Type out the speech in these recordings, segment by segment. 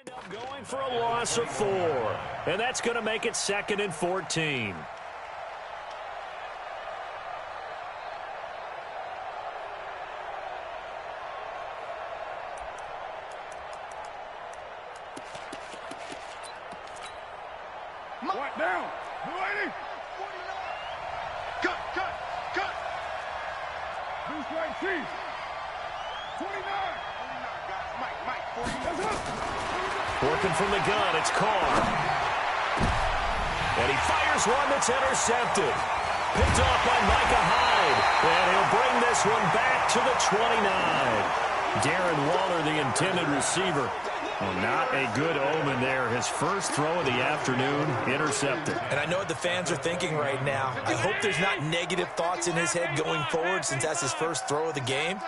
Going for a loss of 4, and that's going to make it 2nd and 14. What down? 280. Cut. Boost right, Chief. 29. Mike, 40. Working from the gun, it's Carr. And he fires one that's intercepted. Picked off by Micah Hyde. And he'll bring this one back to the 29. Darren Waller, the intended receiver. Well, not a good omen there. His first throw of the afternoon, intercepted. And I know what the fans are thinking right now. I hope there's not negative thoughts in his head going forward since that's his first throw of the game.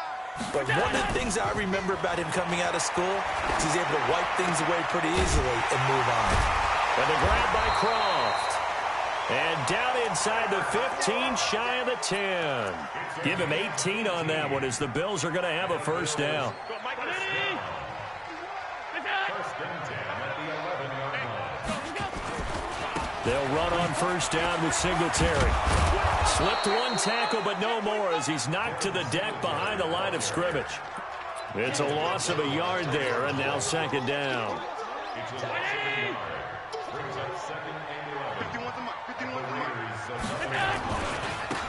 But one of the things I remember about him coming out of school is he's able to wipe things away pretty easily and move on. And the grab by Croft. And down inside the 15, shy of the 10. Give him 18 on that one as the Bills are going to have a first down. They'll run on first down with Singletary. Slipped one tackle, but no more as he's knocked to the deck behind the line of scrimmage. It's a loss of a yard there, and now 2nd down.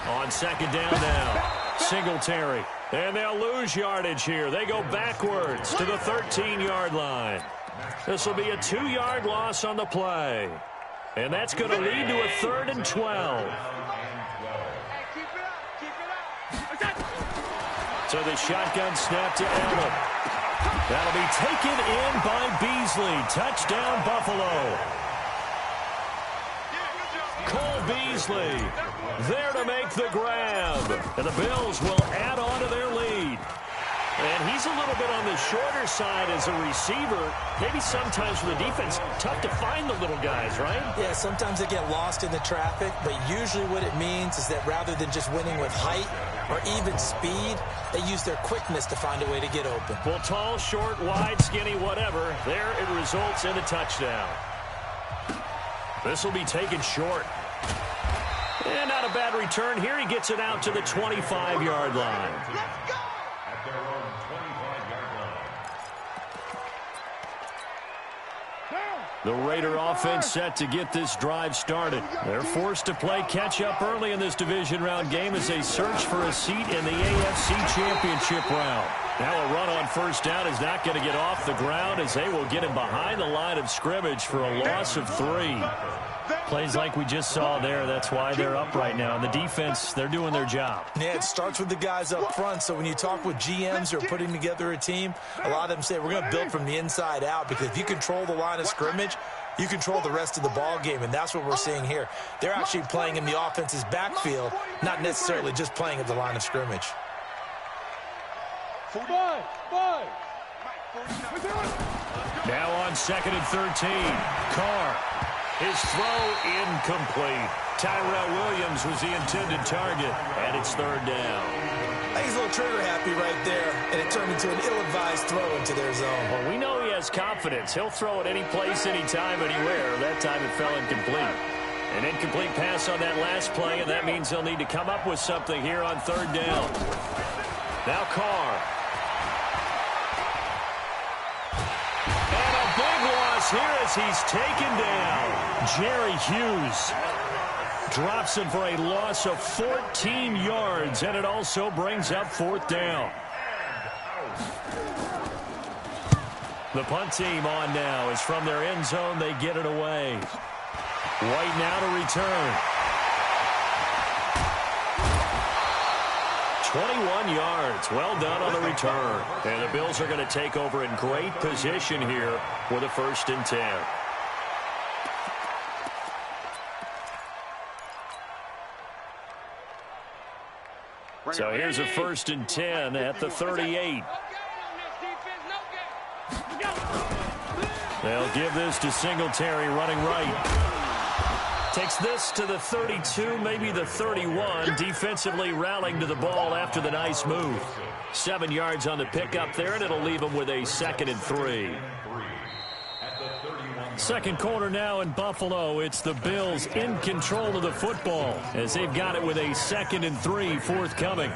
On 2nd down now, Singletary. And they'll lose yardage here. They go backwards to the 13-yard line. This will be a 2-yard loss on the play. And that's going to lead to a 3rd and 12. So the shotgun snap to Allen. That'll be taken in by Beasley. Touchdown, Buffalo. Cole Beasley there to make the grab. And the Bills will add on to their lead. And he's a little bit on the shorter side as a receiver. Maybe sometimes for the defense, tough to find the little guys, right? Yeah, sometimes they get lost in the traffic, but usually what it means is that rather than just winning with height or even speed, they use their quickness to find a way to get open. Well, tall, short, wide, skinny, whatever, there it results in a touchdown. This will be taken short. And not a bad return here. He gets it out to the 25-yard line. The Raider offense set to get this drive started. They're forced to play catch-up early in this division round game as they search for a seat in the AFC Championship round. Now a run on first down is not going to get off the ground as they will get him behind the line of scrimmage for a loss of 3. Plays like we just saw there, that's why they're up right now. And the defense, they're doing their job. Yeah, it starts with the guys up front. So when you talk with GMs who are putting together a team, a lot of them say we're going to build from the inside out because if you control the line of scrimmage, you control the rest of the ball game, and that's what we're seeing here. They're actually playing in the offense's backfield, not necessarily just playing at the line of scrimmage. Now on 2nd and 13, Carr. His throw incomplete. Tyrell Williams was the intended target, and it's 3rd down. I think he's a little trigger happy right there, and it turned into an ill-advised throw into their zone. Well, we know he has confidence. He'll throw it any place, anytime, anywhere. That time it fell incomplete. An incomplete pass on that last play, and that means he'll need to come up with something here on 3rd down. Now Carr. Big loss here as he's taken down. Jerry Hughes drops him for a loss of 14 yards, and it also brings up 4th down. The punt team on now is from their end zone. They get it away. White now to return. 21 yards. Well done on the return. And the Bills are going to take over in great position here with a 1st and 10. So here's a 1st and 10 at the 38. They'll give this to Singletary running right. Takes this to the 32, maybe the 31. Defensively rallying to the ball after the nice move. 7 yards on the pickup there, and it'll leave them with a 2nd and 3. Second quarter now in Buffalo. It's the Bills in control of the football as they've got it with a 2nd and 3 forthcoming.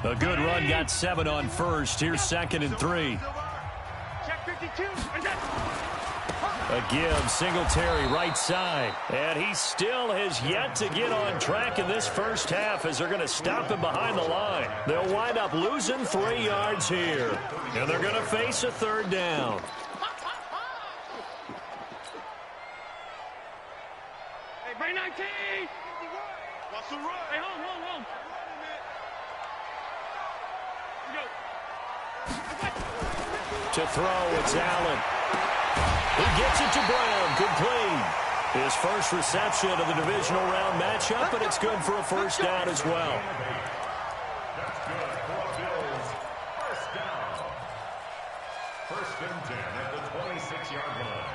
A good run, got 7 on first. Here's 2nd and 3. A give, Singletary right side. And he still has yet to get on track in this first half as they're going to stop him behind the line. They'll wind up losing 3 yards here. And they're going to face a 3rd down. Hey, bring 19! Watch the run! Hey, hold. To throw, it's Allen. He gets it to Brown, complete. His first reception of the divisional round matchup, but it's good for a 1st down as well. That's good for the Bills. 1st down. 1st and 10 at the 26-yard line.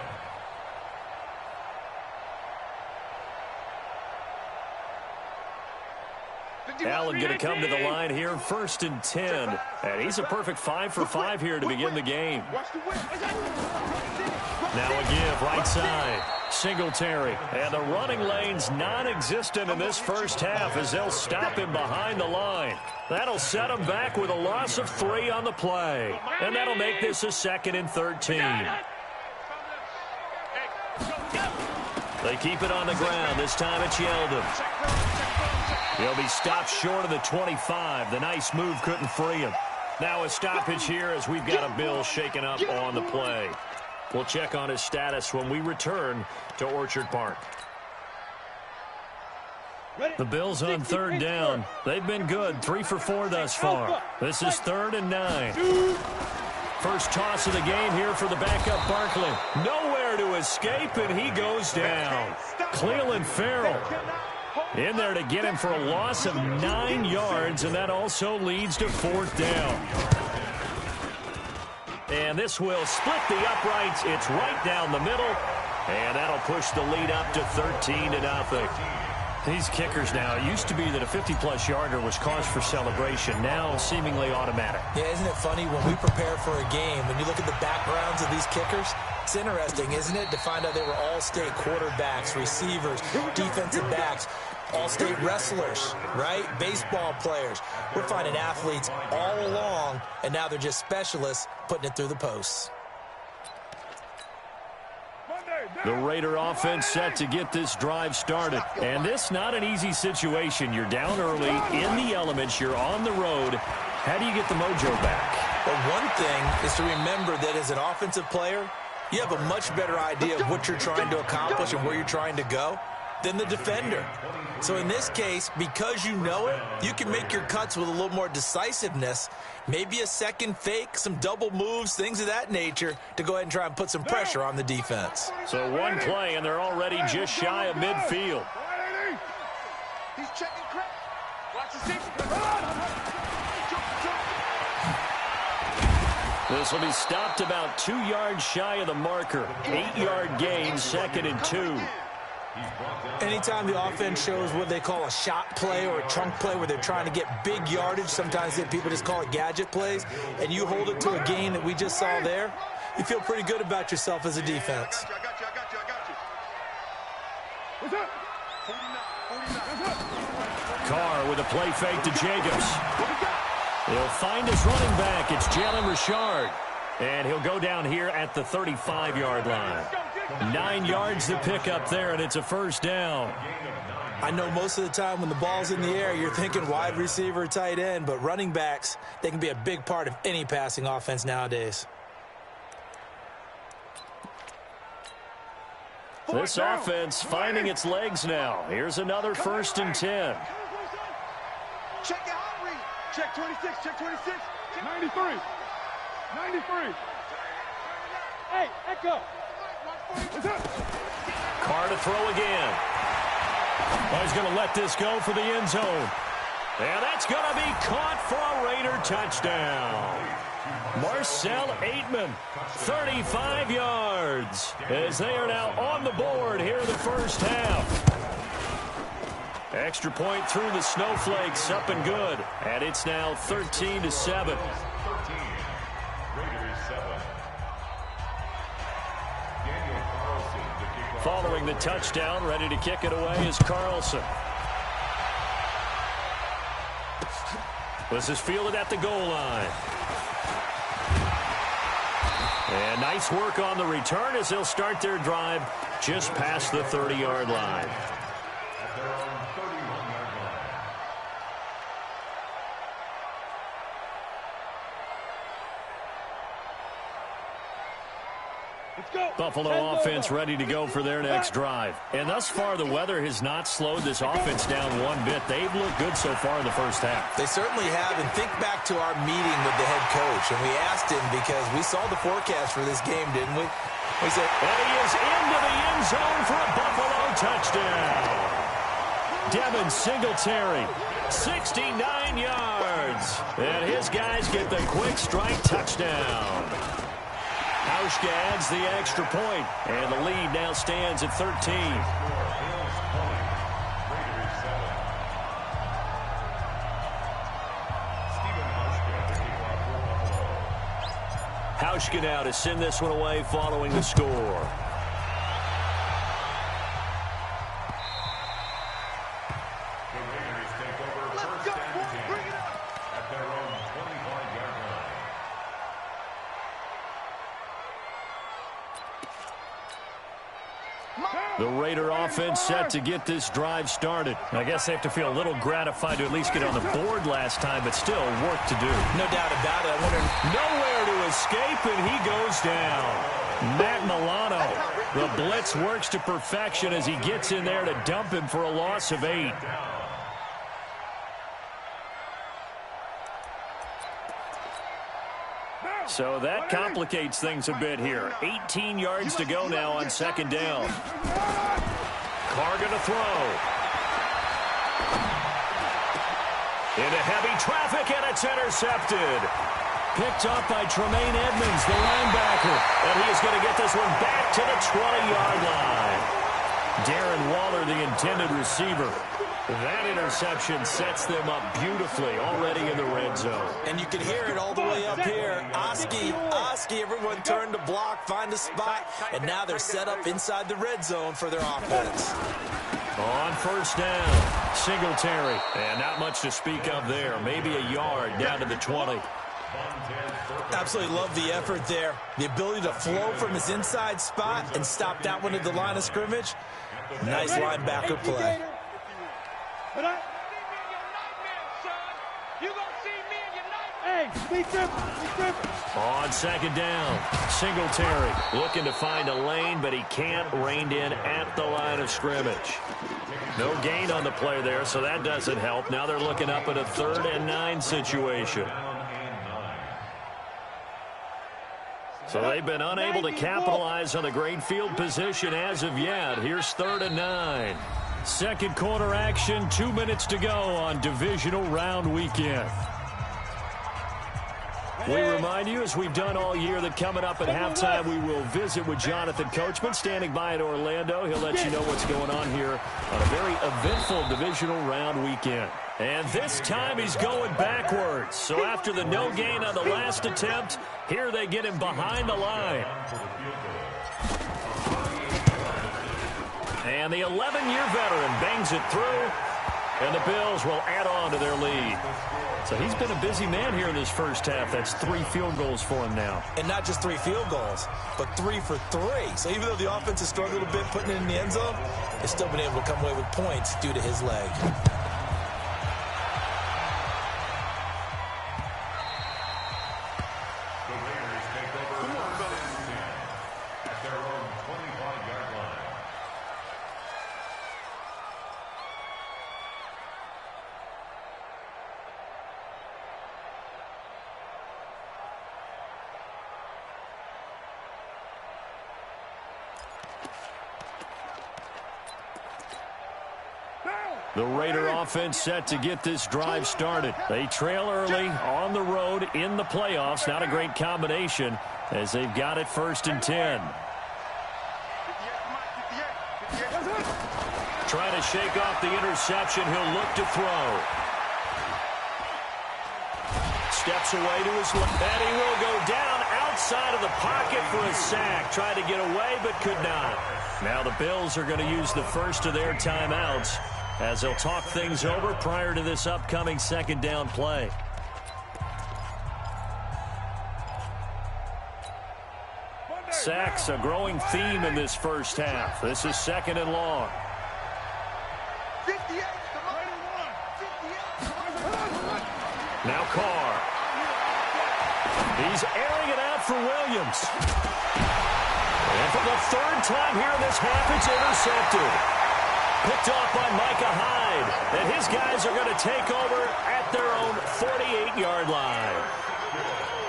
Allen going to come to the line here, 1st and 10. And he's a perfect 5 for 5 here to begin the game. Now a give, right side. Singletary. And the running lane's non-existent in this first half as they'll stop him behind the line. That'll set him back with a loss of 3 on the play. And that'll make this a 2nd and 13. They keep it on the ground. This time it's Yeldon. He'll be stopped short of the 25. The nice move couldn't free him. Now a stoppage here as we've got a Bill shaken up on the play. We'll check on his status when we return to Orchard Park. The Bills on 3rd down. They've been good, 3 for 4 thus far. This is 3rd and 9. First toss of the game here for the backup Barkley. Nowhere to escape, and he goes down. Cleveland Farrell in there to get him for a loss of 9 yards, and that also leads to 4th down. And this will split the uprights. It's right down the middle, and that'll push the lead up to 13-0. These kickers now, it used to be that a 50-plus yarder was cause for celebration. Now seemingly automatic. Yeah, isn't it funny when we prepare for a game, when you look at the backgrounds of these kickers, it's interesting, isn't it, to find out they were all-state quarterbacks, receivers, defensive backs, all-state wrestlers, right? Baseball players. We're finding athletes all along, and now they're just specialists putting it through the posts. The Raider offense set to get this drive started. And this not an easy situation. You're down early, in the elements, you're on the road. How do you get the mojo back? Well, one thing is to remember that as an offensive player, you have a much better idea of what you're trying to accomplish and where you're trying to go than the defender. So in this case, because you know it, you can make your cuts with a little more decisiveness, maybe a second fake, some double moves, things of that nature, to go ahead and try and put some pressure on the defense. So one play, and they're already just shy of midfield. He's checking crap. Watch the 6. This will be stopped about 2 yards shy of the marker. 8-yard gain, 2nd and 2. Anytime the offense shows what they call a shot play or a chunk play where they're trying to get big yardage, sometimes people just call it gadget plays, and you hold it to a gain that we just saw there, you feel pretty good about yourself as a defense. I got you. What's up? 49. Carr with a play fake to Jacobs. He'll find his running back. It's Jalen Richard. And he'll go down here at the 35-yard line. 9 yards to pick up there, and it's a 1st down. I know most of the time when the ball's in the air, you're thinking wide receiver, tight end, but running backs, they can be a big part of any passing offense nowadays. This offense finding its legs now. Here's another 1st and 10. Check your hot read. Check 26. Check 26. 93. 93. Hey, echo. Carr to throw again. Well, he's going to let this go for the end zone. And that's going to be caught for a Raider touchdown. Marcel Aitman, 35 yards, as they are now on the board here in the first half. Extra point through the snowflakes, up and good. And it's now 13-7. the touchdown. Ready to kick it away is Carlson. This is fielded at the goal line. And nice work on the return as they'll start their drive just past the 30-yard line. At their own 31-yard line. Buffalo offense ready to go for their next drive. And thus far, the weather has not slowed this offense down one bit. They've looked good so far in the first half. They certainly have. And think back to our meeting with the head coach. And we asked him because we saw the forecast for this game, didn't we? We said, and he is into the end zone for a Buffalo touchdown. Devin Singletary, 69 yards. And his guys get the quick strike touchdown. Hauschka adds the extra point, and the lead now stands at 13. Hauschka now to send this one away following the score. The Raider offense set to get this drive started. I guess they have to feel a little gratified to at least get on the board last time, but still work to do. No doubt about it. I wonder, nowhere to escape, and he goes down. Matt Milano, the blitz works to perfection as he gets in there to dump him for a loss of 8. So that complicates things a bit here. 18 yards to go now on second down. Carr going to throw. Into heavy traffic, and it's intercepted. Picked up by Tremaine Edmonds, the linebacker. And he is going to get this one back to the 20-yard line. Darren Waller, the intended receiver. That interception sets them up beautifully already in the red zone. And you can hear it all the way up here. Oski, everyone turned to block, find a spot, and now they're set up inside the red zone for their offense. On first down, Singletary. And not much to speak of there. Maybe a yard down to the 20. Absolutely love the effort there. The ability to flow from his inside spot and stop that one at the line of scrimmage. Nice linebacker play. On second down, Singletary looking to find a lane, but he can't, reined in at the line of scrimmage. No gain on the play there, so that doesn't help. Now they're looking up at a 3rd and 9 situation. So they've been unable to capitalize on the great field position as of yet. Here's 3rd and 9. Second quarter action, 2 minutes to go on divisional round weekend. We remind you, as we've done all year, that coming up at halftime, we will visit with Jonathan Coachman, standing by in Orlando. He'll let you know what's going on here on a very eventful divisional round weekend. And this time he's going backwards. So after the no gain on the last attempt, here they get him behind the line. And the 11-year veteran bangs it through, and the Bills will add on to their lead. So he's been a busy man here in this first half. That's 3 field goals for him now. And not just 3 field goals, but 3 for 3. So even though the offense has struggled a bit putting it in the end zone, they've still been able to come away with points due to his leg. The Raider offense set to get this drive started. They trail early on the road in the playoffs. Not a great combination as they've got it 1st and 10. Trying to shake off the interception. He'll look to throw. Steps away to his left. And he will go down outside of the pocket for a sack. Tried to get away, but could not. Now the Bills are going to use the first of their timeouts as they'll talk things over prior to this upcoming second down play. Sacks a growing theme in this first half. This is second and long. 58. Now Carr. He's airing it out for Williams. And for the third time here in this half, it's intercepted. Picked off by Micah Hyde. And his guys are going to take over at their own 48-yard line.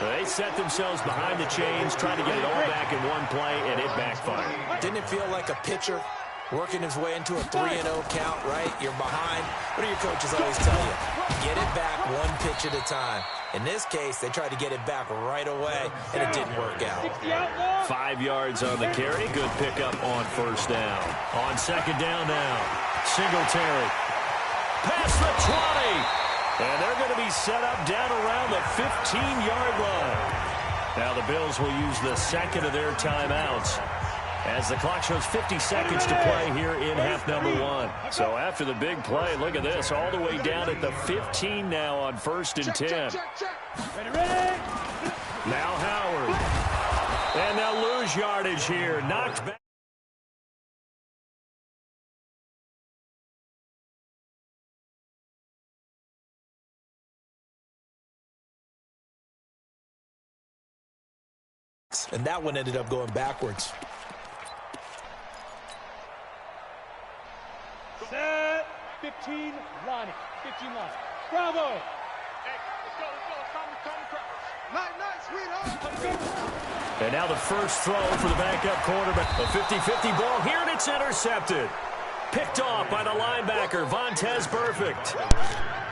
They set themselves behind the chains, trying to get it all back in one play, and it backfired. Didn't it feel like a pitcher working his way into a 3-0 count, right? You're behind. What do your coaches always tell you? Get it back one pitch at a time. In this case, they tried to get it back right away, and it didn't work out. 5 yards on the carry. Good pickup on first down. On second down now, Singletary. Past the 20. And they're going to be set up down around the 15-yard line. Now the Bills will use the second of their timeouts as the clock shows 50 seconds to play here in half number one. So after the big play, look at this, all the way down at the 15 now on 1st and 10. Now Howard. And they'll lose yardage here. Knocked back. And that one ended up going backwards. Set. 15 lining. 15 lining. Bravo. Hey, let's go. Nice, sweetheart. And now the first throw for the backup quarterback. A 50-50 ball here, and it's intercepted. Picked off by the linebacker, Vontaze Burfict.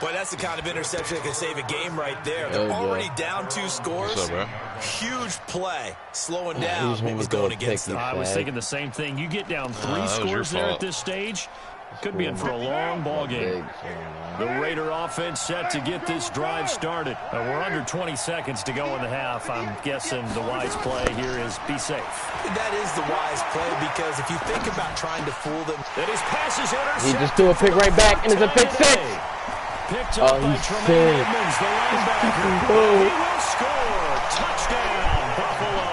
Boy, that's the kind of interception that can save a game right there. They're already down 2 scores. What's up, bro? Huge play. Slowing down is going against them. I was thinking the same thing. You get down 3 scores there at this stage, could be in for a long ball game. The Raider offense set to get this drive started. We're under 20 seconds to go in the half. I'm guessing the wise play here is be safe. That is the wise play, because if you think about trying to fool them. And his pass is intercepted. He just threw a pick right back, and it's a pick 6. Picked up by Tremaine Edmonds, the linebacker. He will score. Touchdown, Buffalo.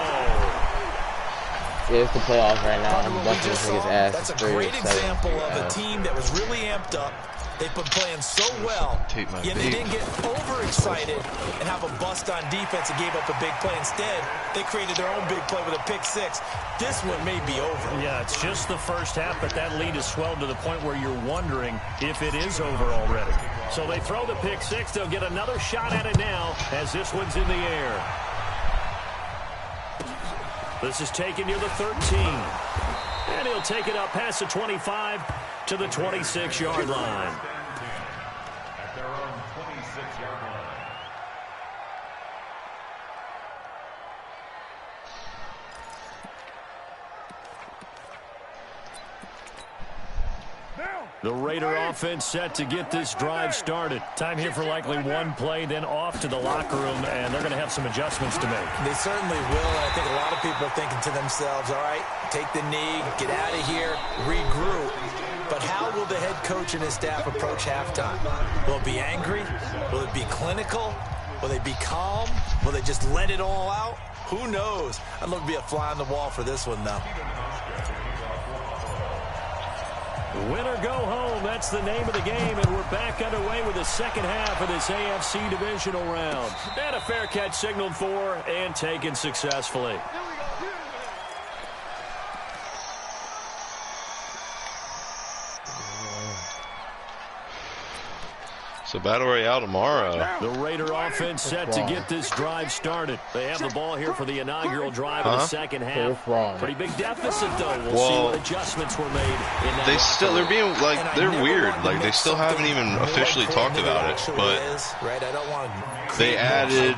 Yeah, it's the playoffs right now. I'm busting this nigga's ass. That's a great example of a team that was really amped up. They've been playing so well, yet they didn't get overexcited and have a bust on defense and gave up a big play. Instead, they created their own big play with a pick 6. This one may be over. Yeah, it's just the first half, but that lead has swelled to the point where you're wondering if it is over already. So they throw the pick 6. They'll get another shot at it now as this one's in the air. This is taken near the 13. And he'll take it up past the 25 to the 26-yard line. At their own 26-yard line. The Raider offense set to get this drive started. Time here for likely one play, then off to the locker room, and they're going to have some adjustments to make. They certainly will, and I think a lot of people are thinking to themselves, all right, take the knee, get out of here, regroup. But how will the head coach and his staff approach halftime? Will it be angry? Will it be clinical? Will they be calm? Will they just let it all out? Who knows? I'd love to be a fly on the wall for this one, though. Win or go home, that's the name of the game, and we're back underway with the second half of this AFC divisional round. And a fair catch signaled for and taken successfully. So Battle Royale tomorrow. The Raider offense set to get this drive started. They have the ball here for the inaugural drive of the second half. Pretty big deficit, though. We'll see what adjustments were made in that. They're being, like, they're weird. Like, they still haven't even officially talked about it. But they added,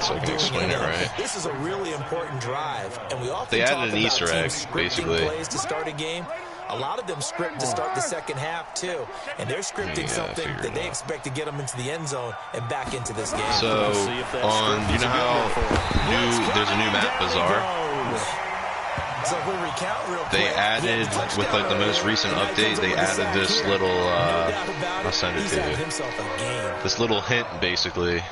so I can explain it right. This is a really important drive, and we often they added an talk Easter about egg, teams basically. plays to start a game. a lot of them script to start the second half, too. And they're scripting something that they expect to get them into the end zone and back into this game. So, you know how there's a new map, Bazaar? So if we recount real quick, they added, with like the most recent update, they added this little, I'll send it to you. This little hint, basically.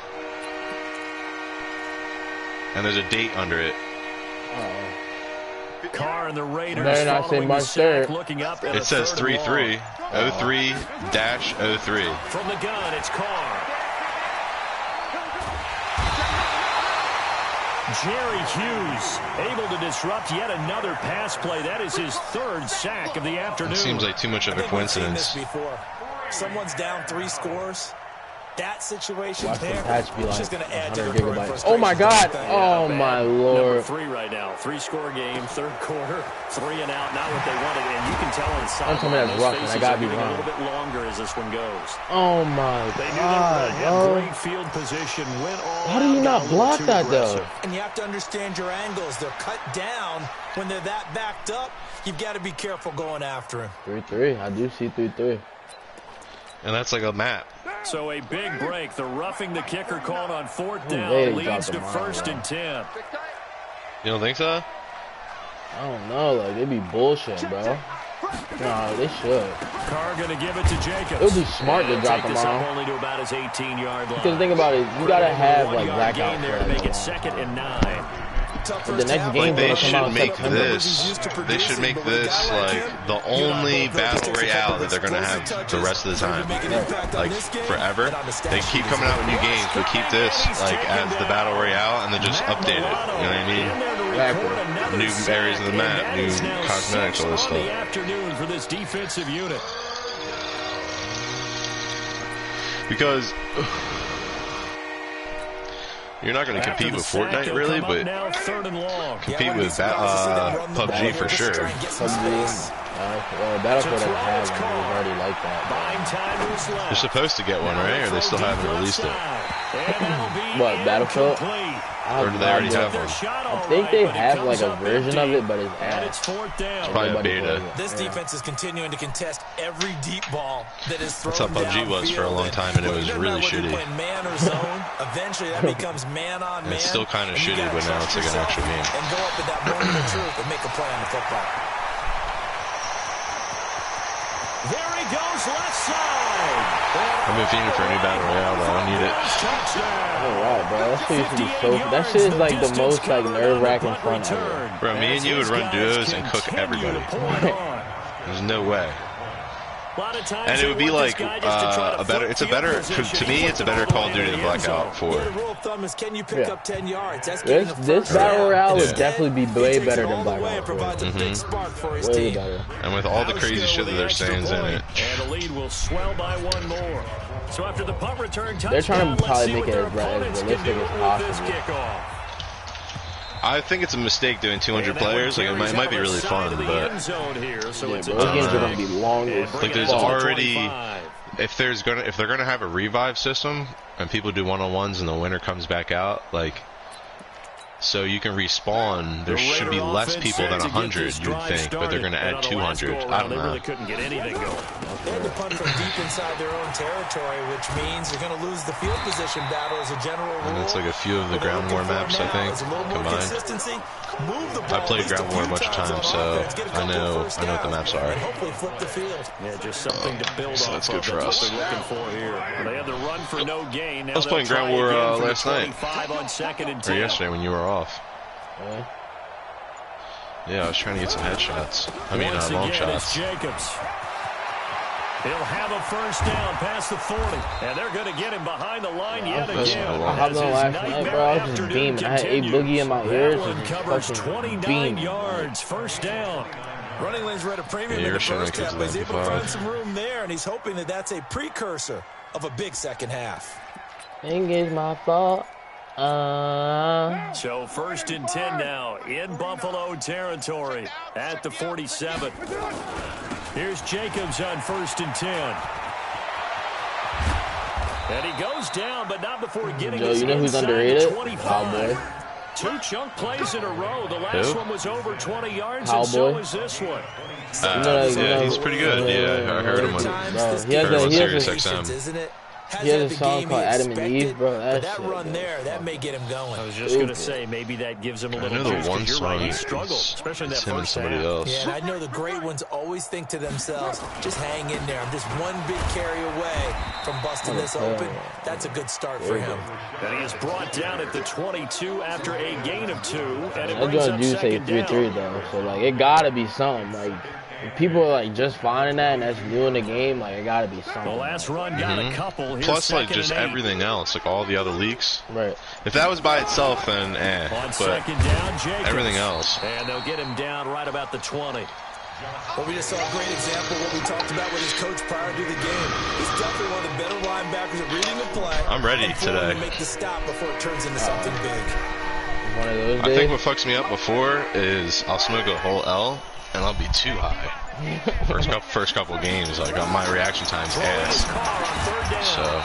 And there's a date under it. Carr and the Raiders better not say March 3rd. Looking up It says 3-3, 03-03. From the gun, it's Carr. Jerry Hughes able to disrupt yet another pass play. That is his third sack of the afternoon. It seems like too much of a coincidence. Someone's down 3 scores. That situation Watch there, the patch be like just going to add to 100 the gigabytes. Oh my God! Oh my Lord! Number 3 right now. 3-score game, third quarter, 3 and out. Not what they wanted, and you can tell on the Don't tell me that's rough, and I gotta be a wrong. little bit longer as this one goes. Oh my They knew they were God, going to have bro! great field position. Went all How do you out, not got a little block too that aggressive. though? And you have to understand your angles. They're cut down. When they're that backed up, you've got to be careful going after him. 3-3. I do see 3-3. And that's like a map. So a big break. The roughing the kicker called on 4th They down leads dropped to the ball, 1st and 10. You don't think so? I don't know. Like they be bullshit, bro. No, they should. Carr going to give it to Jacobs. It would be smart to drop the This up ball. only to about his 18-yard line. Because think about it, you gotta have like 1-yard Zach gain out there to for make it like, 2nd and 9. the next game They gonna come out should in make September. this. They should make this like the only battle royale that they're gonna have the rest of the time, like forever. They keep coming out with new games, but keep this like as the battle royale, and then just update it. You know what I mean? Exactly. New areas of the map, new cosmetics, all this stuff. Afternoon for this defensive unit. Because you're not going to compete with Fortnite, really, but compete with PUBG for sure. Battlefield doesn't have one. We've already like that. They're supposed to get one, right? Or they still haven't released it? What, Battlefield? Or do they already have one? I think they have like a version of it, but it's ass. It's probably a beta. This defense is continuing to contest every deep ball that is thrown. That's how PUBG was for a long time, and it was really shitty. Man or zone, eventually that becomes man on man. It's still kind of shitty, but now it's like an actual game. And go up at that moment of truth and make a play on the football. There he goes, left side. I've been feeding for a new battle royale, but I don't need it. Alright, bro. That shit used to be so. That shit is like the most like nerve-wracking fun ever. Bro, me and you would run duos and cook everybody. There's no way. And it would be like a better. It's a better. To me, it's a better Call of Duty than Blackout 4. This battle royale would definitely be way better than Blackout 4. Way better. And with all the crazy shit that they're saying in it. And the lead will swell by one more. So after the punt return touchdown, They're trying to probably make it as opponents realistic can do as with this possible. kickoff. I think it's a mistake doing 200 players. Like it might be really fun, but Yeah, those games are gonna be long as like there's already if they're gonna have a revive system and people do one-on-ones and the winner comes back out, like so you can respawn. There should be less people than 100, you'd think, but they're gonna add 200. I don't know. They couldn't get anything going. They had to punt from deep inside their own territory, which means you're going to lose the field position battle as a general rule. And it's like a few of the ground war maps, I think, combined. I played ground war a bunch of times, so I know what the maps are. Hopefully flip the field. Yeah, just something to build So off that's good of. for That's us. what they're looking for here. They had the run for no gain. Now I was playing they'll ground try war again from last the night. 25 on 2nd and Or 10. yesterday when you were off. Yeah. Yeah, I was trying to get some headshots. I mean, Once long again, shots. it's Jacobs. He'll have a first down past the 40. And they're going to get him behind the line yet again. I hopped on last night, bro. I was just beaming. I had a boogie in my ears. That one covers 29 yards. First down. Running lanes were at a premium Yeah, in the you're first half, but he's able to 95. find some room there, and he's hoping that that's a precursor of a big second half. Think it's my fault. So 1st and 10 now in Buffalo territory at the 47. Here's Jacobs on 1st and 10. And he goes down, but not before getting Joe, his you know who's inside underrated? 25. Cowboy. 2 chunk plays in a row. The last Who? one was over 20 yards, Cowboy. and so is this one. Yeah, he's pretty good. Yeah, I heard him on Sirius XM. Isn't it? He has a song called Adam and Eve, bro. That run there, that may get him going. I was just going to say, maybe that gives him a little juice. I know the one song he struggled, especially in that him and first somebody half. else. Yeah, and I know the great ones always think to themselves, just hang in there. I'm just one big carry away from busting this open. That's a good start for him. And he is brought down at the 22 after a gain of 2. And it I'm brings gonna up do say second down. 3-3 though, so like it gotta be something. Like if people are like just finding that and that's new in the game, like it gotta be something. The last run got a couple. Here's Plus, like, second just and 8. everything else, like all the other leaks. Right. If that was by itself, then On but second down, Jacobs. everything else. And they'll get him down right about the 20. Well, we just saw a great example of what we talked about with his coach prior to the game. He's definitely one of the better linebackers at reading the play. I'm ready today. To make the stop before it turns into something big. One of those I days. think what fucks me up before is I'll smoke a whole L and I'll be too high. First couple games, like my reaction time's ass. So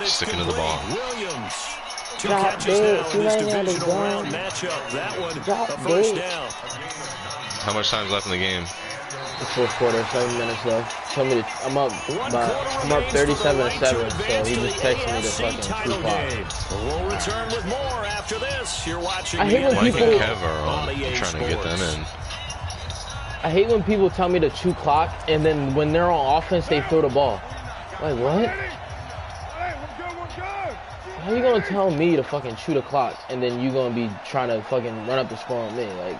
sticking to the ball. Williams. 2 catches now in this divisional round matchup. That one a first down. How much time's left in the game? The fourth quarter, 7 minutes left. Tell me I'm up 37-7, so he just texted me the fucking 2 clock. We'll return with more after this. You're watching. I hate when Mike people and Kev are on, trying to get them in. I hate when people tell me to 2 clock and then when they're on offense they throw the ball. Like what? How you gonna tell me to fucking shoot a clock and then you gonna be trying to fucking run up the score on me? Like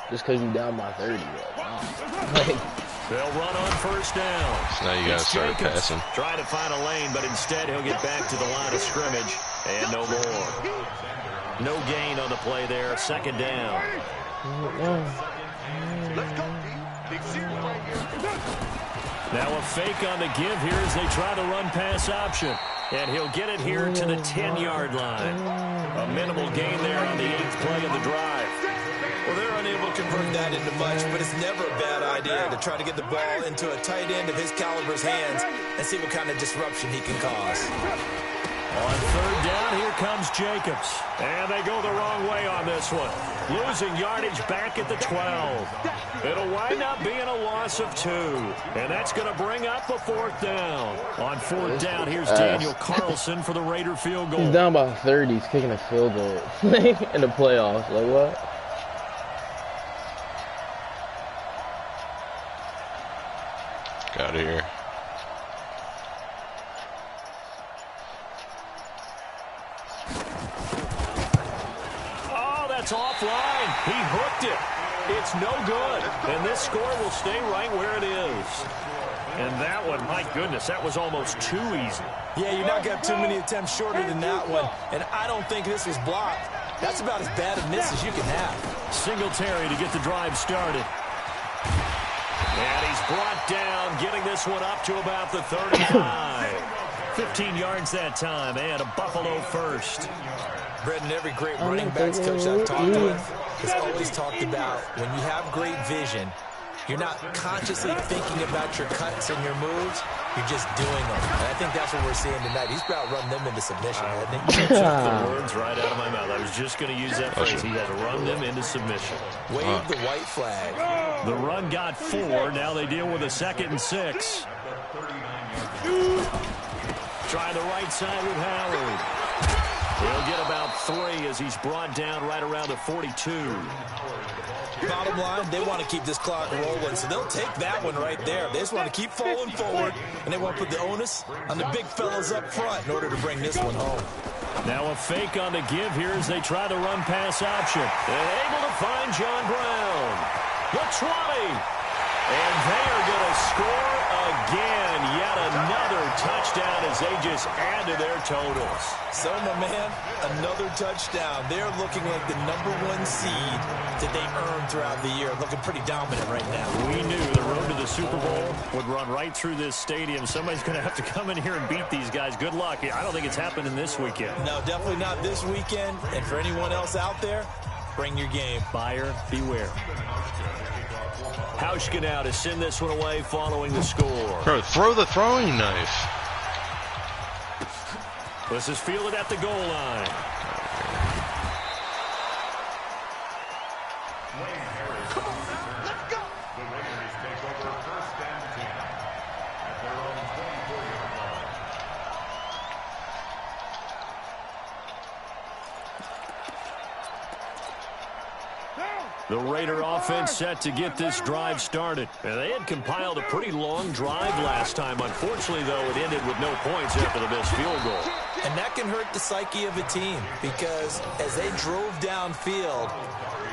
just cause you down by 30. Like, they'll run on first down. So now you gotta start passing. Trying to find a lane, but instead he'll get back to the line of scrimmage and no more. No gain on the play there. Second down. Now a fake on the give here as they try the run pass option. And he'll get it here to the 10-yard line. A minimal gain there on the 8th play of the drive. Well, they're unable to convert that into much, but it's never a bad idea to try to get the ball into a tight end of his caliber's hands and see what kind of disruption he can cause. On third down, here comes Jacobs. And they go the wrong way on this one. Losing yardage back at the 12. It'll wind up being a loss of 2. And that's going to bring up a 4th down. On 4th down, here's Daniel Carlson for the Raider field goal. he's down by 30. He's kicking a field goal in the playoffs. Like what? Get out of here. Oh, that's offline. He hooked it. It's no good. And this score will stay right where it is. And that one, my goodness, that was almost too easy. Yeah, you're not going to have too many attempts shorter than that one. And I don't think this was blocked. That's about as bad a miss as you can have. Singletary to get the drive started. And he's brought down, getting this one up to about the 35. 15 yards that time, and a Buffalo first. Brendan, every great running backs coach I've talked with has always talked about when you have great vision, you're not consciously thinking about your cuts and your moves, you're just doing them. And I think that's what we're seeing tonight. He's about running them into submission, hasn't he? You took the words right out of my mouth. I was just going to use that phrase. He has run them into submission. Wave the white flag. The run got 4. Now they deal with a 2nd and 6. Try the right side with Howard. He'll get about 3 as he's brought down right around the 42. Bottom line, they want to keep this clock rolling, so they'll take that one right there. They just want to keep falling forward, and they want to put the onus on the big fellas up front in order to bring this one home. Now a fake on the give here as they try the run pass option. And able to find John Brown. The 20. And they are going to score again. Yet another touchdown as they just add to their totals. So, my man, another touchdown. They're looking like the #1 seed that they earned throughout the year. Looking pretty dominant right now. We knew the road to the Super Bowl would run right through this stadium. Somebody's going to have to come in here and beat these guys. Good luck. I don't think it's happening this weekend. No, definitely not this weekend. And for anyone else out there, bring your game. Buyer beware. Hauschka now to send this one away following the score. Bro, throw the throwing knife. This is fielded at the goal line. The Raider offense set to get this drive started. And they had compiled a pretty long drive last time. Unfortunately, though, it ended with no points after the missed field goal. And that can hurt the psyche of a team because as they drove downfield,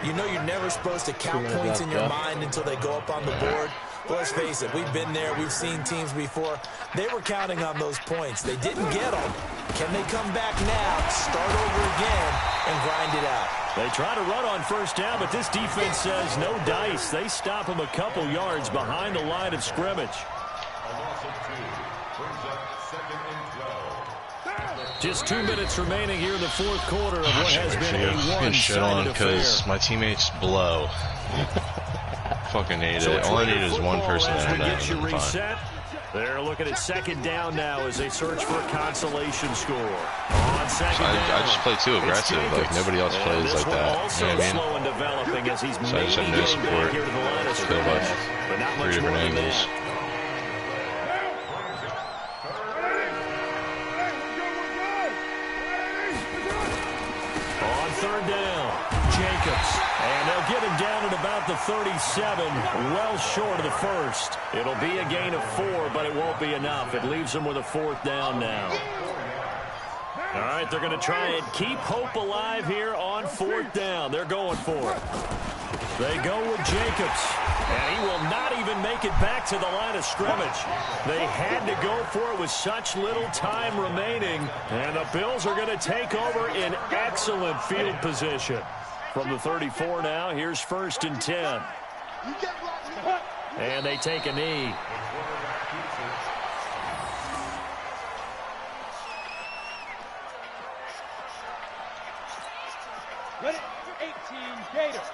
you know you're never supposed to count points in your mind until they go up on the board. But let's face it, we've been there. We've seen teams before. They were counting on those points. They didn't get them. Can they come back now, start over again, and grind it out? They try to run on first down, but this defense says no dice. They stop them a couple yards behind the line of scrimmage. A loss of 2 brings up 2nd and 12. Just 2 minutes remaining here in the fourth quarter of what has been a one-sided affair. Because my teammates blow. Fucking hate it. All I need is one person to have that and I'm fine. They're looking at 2nd down now as they search for a consolation score. On 2nd down, I just play too aggressive. Like nobody else plays like that. You know what I mean? Slow and developing as he's So I just have no support. Just kill by 3 different angles. On 3rd down, Jacobs. And they'll get him down at about the 37, well short of the first. It'll be a gain of 4, but it won't be enough. It leaves them with a 4th down now. All right, they're going to try and keep hope alive here on 4th down. They're going for it. They go with Jacobs, and he will not even make it back to the line of scrimmage. They had to go for it with such little time remaining, and the Bills are going to take over in excellent field position. From the 34 now, here's 1st and 10. And they take a knee. Ready? 18 Gators.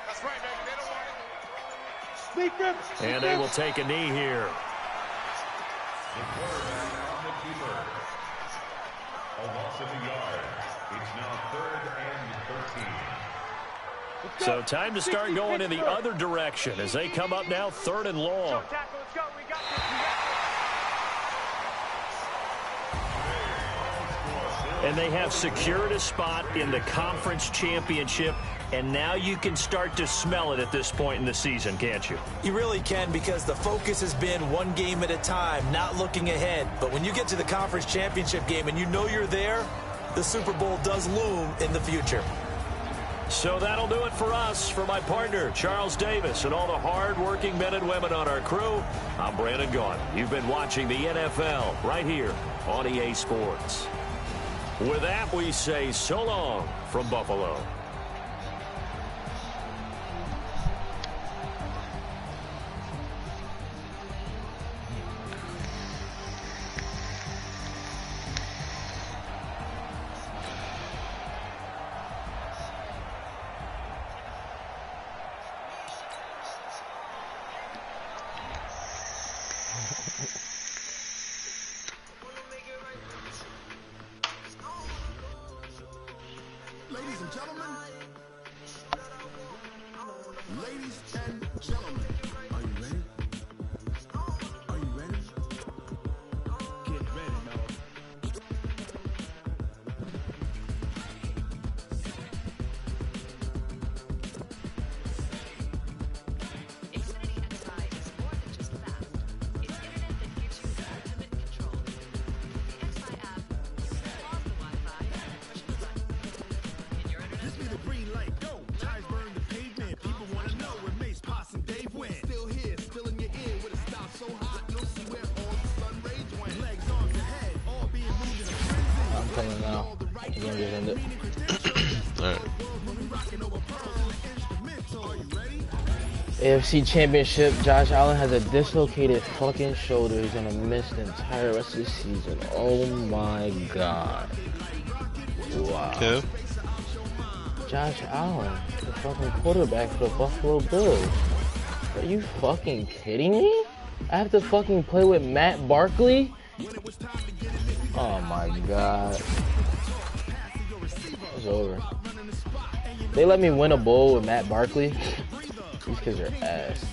That's right, baby. They don't want it. And they will take a knee here. The quarterback on the keeper. A loss of a yard. It's now 3rd and 13. So time to start going in the other direction as they come up now 3rd and long. And they have secured a spot in the conference championship, and now you can start to smell it at this point in the season, can't you? You really can, because the focus has been one game at a time, not looking ahead. But when you get to the conference championship game and you know you're there, the Super Bowl does loom in the future. So that'll do it for us. For my partner, Charles Davis, and all the hard-working men and women on our crew, I'm Brandon Gaudin. You've been watching the NFL right here on EA Sports. With that, we say so long from Buffalo. Ladies and gentlemen, are you ready? Are you ready? Get ready, man. Xfinity XI is more than just fast. It's internet that gives you the ultimate control. With the XI app, you can pause the Wi-Fi and push the button. And your internet This be the green light, go. Tires burn the pavement. People want to know where Mace, Poss, and Dave went. Still here, still in your ear with a style so hot. You'll see where all the sun rays went. Legs, arms, and head, all being moved in a frenzy. I'm coming now. The game just ended. Alright. AFC Championship, Josh Allen has a dislocated fucking shoulder. He's gonna miss the entire rest of the season. Oh my god. Wow. Who? Josh Allen, the fucking quarterback for the Buffalo Bills. Are you fucking kidding me? I have to fucking play with Matt Barkley? Oh my god. It's over. They let me win a bowl with Matt Barkley. These kids are ass.